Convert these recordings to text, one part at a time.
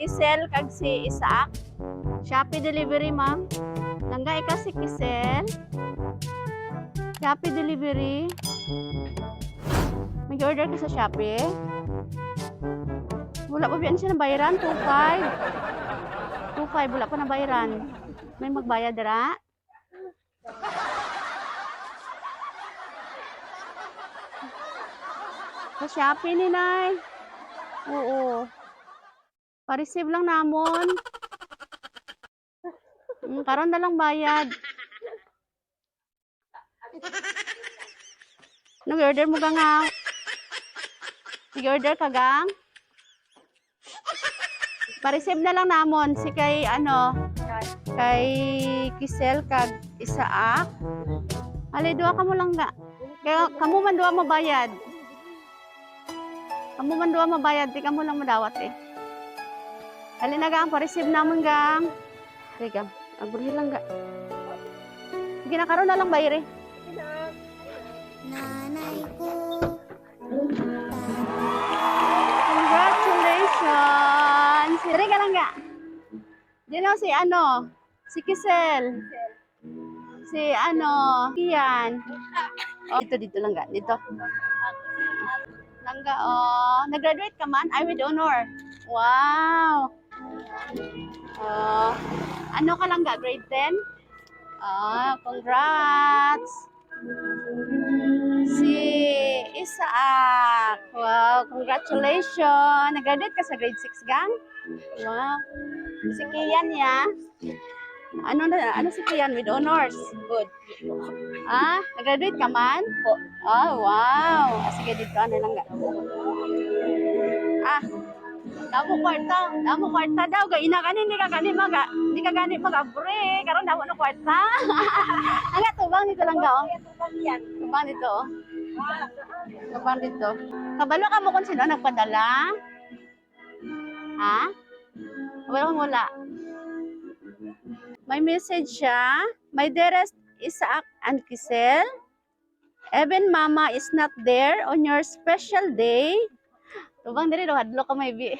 Kisel kag si Isaac. Shopee delivery, ma'am. Langga ikaw si Kisel. Shopee delivery. Mag-order ka sa Shopee. Wala pa biyan siya na bayaran, 2.5. 2.5, wala pa na bayaran. May magbayad dira. Sa Shopee ni Nay. Oo. Pa-receive lang namon. Karon na lang bayad. Nag-order mo gang ha? Nag-order ka gang? Pa-receive na lang namon si kay kay Kisel kag Isaac. Alay duha ka mo lang ga. Kaya kamo man duha mabayad. Kamo man duha mabayad, di kamo lang madawat eh. Hali na gang pa-receive namon gang. Sige gang, agurhi lang ga. Sige na karon na lang bayre. Nanay ko. Congratulations! Sige ka lang ga. Dino si si Kisel. Si Kian. Oh, dito lang ga, dito. Langga, oh. Nag-graduate ka man? I with honor. Wow! Oh. Ano ka lang ga? Grade 10? Ah, congrats! Si Isaac. Wow, congratulations! Nag-graduate ka sa grade 6 gang? Wow. Si Kian ya. Ano si Kian with honors? Good. Ah, nag-graduate ka man? Po. Oh, wow. Ah, sige dito lang ga. Ah, damo kwarta daw ga ina kani hindi ka gani mag-abre karon damo no kwarta. Ang tubang dito lang ga oh. Tubang dito oh. Tubang dito. Kabalo ka mo kung sino nagpadala? Ha? Kabalo mo wala. May message siya. My dearest Isaac and Kisel, even Mama is not there on your special day. Tubang diri do hadlo ka may bi.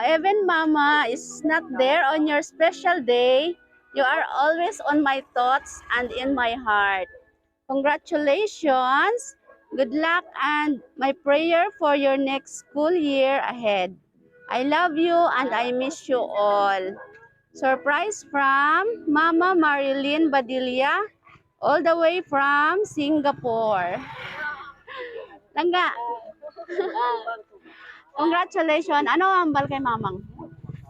Even Mama is not there on your special day. You are always on my thoughts and in my heart. Congratulations. Good luck and my prayer for your next school year ahead. I love you and I miss you all. Surprise from Mama Marilyn Badilla, all the way from Singapore. Langga. Congratulations. Ano ang ambal kay mamang?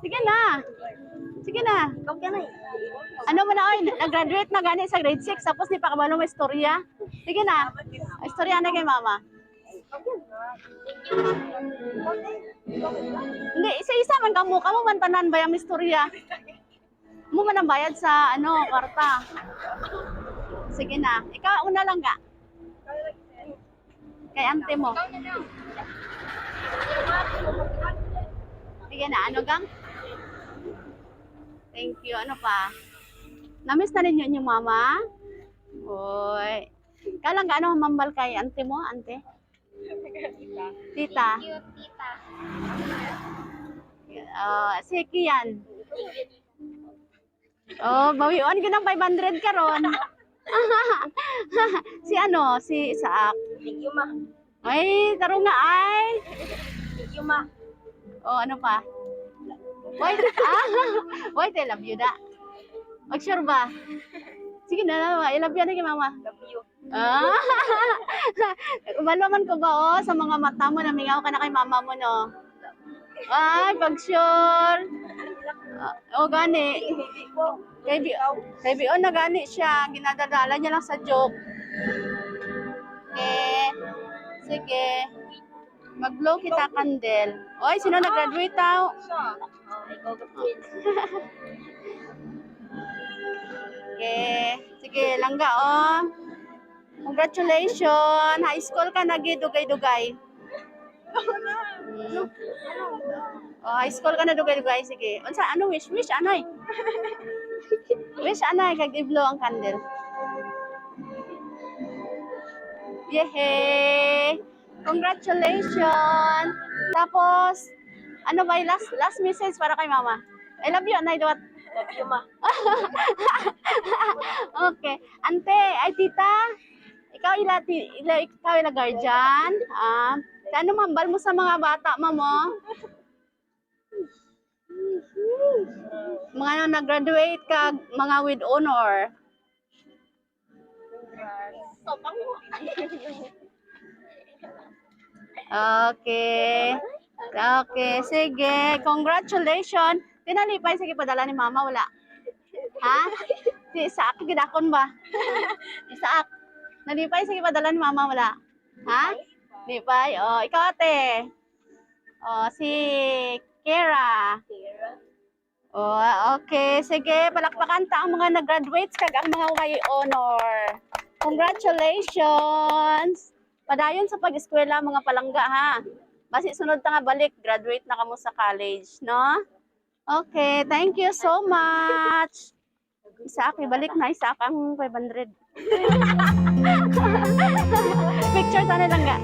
Sige na. Sige na. Ano man na, nag-graduate na gani sa grade 6, tapos di pa kabalo may istorya. Sige na. Istorya na kay mama. Hindi, isa-isa man kamo man tanan ba yung istorya? Mo man ang bayad sa karta. Sige na. Ikaw una lang ga. Kay ante mo. Sige na, gang? Thank you. Ano pa? Namiss na ninyo yung mama? Hoy. Kalang gaano mambal kay ante mo, ante? Tita. Thank you, tita. Si Kian. Oh, bawion ka ng 500 karon. Si Isaac. Thank you, ma. Ay, taro nga ay. Thank you, ma. Oh, ano pa? Wait, wait, I love you da. Mag-sure ba? Sige na, I love you na kay mama. Love you. Malaman ko ba sa mga mata mo na mingaw ka na kay mama mo no? Ay, pag-sure. Gani. Kay Bion na gani siya. Ginadadala niya lang sa joke. Okay. Sige. Mag-blow kita candle. Oy, sino nag-graduate daw? Okay. Sige, langga oh. Congratulations. High school ka nagidugay-dugay. High school ka na dugay-dugay. Sige. Unsa wish? Wish anay. Wish anay kag i-blow ang candle. Yehey! Congratulations! Tapos, Ano ba yung last message para kay mama? I love you, Nay Duwat. Love you, ma. Okay. Ante, ay tita, ikaw ila guardian. Ano mambal mo sa mga bata, mamo? Mga nag-graduate ka, mga with honor. Sopang mo. Okay. Okay, sige. Congratulations. Tinalipay, sige, padala ni mama, wala. Ha? Si Isaac, gidakon ba? Isaac. Nalipay, sige, padala ni mama, wala. Ha? Lipay. Oh, ikaw ate. Oh, si Kira. Oh, okay. Sige, palakpakan ta ang mga nag-graduates kag ang mga may honor. Congratulations. Padayon sa pag-eskwela mga palangga ha. Basi sunod ta nga balik, graduate na kamo sa college, no? Okay, thank you so much. Isaac, ibalik na Isaac ang 500. Picture ta na lang ga.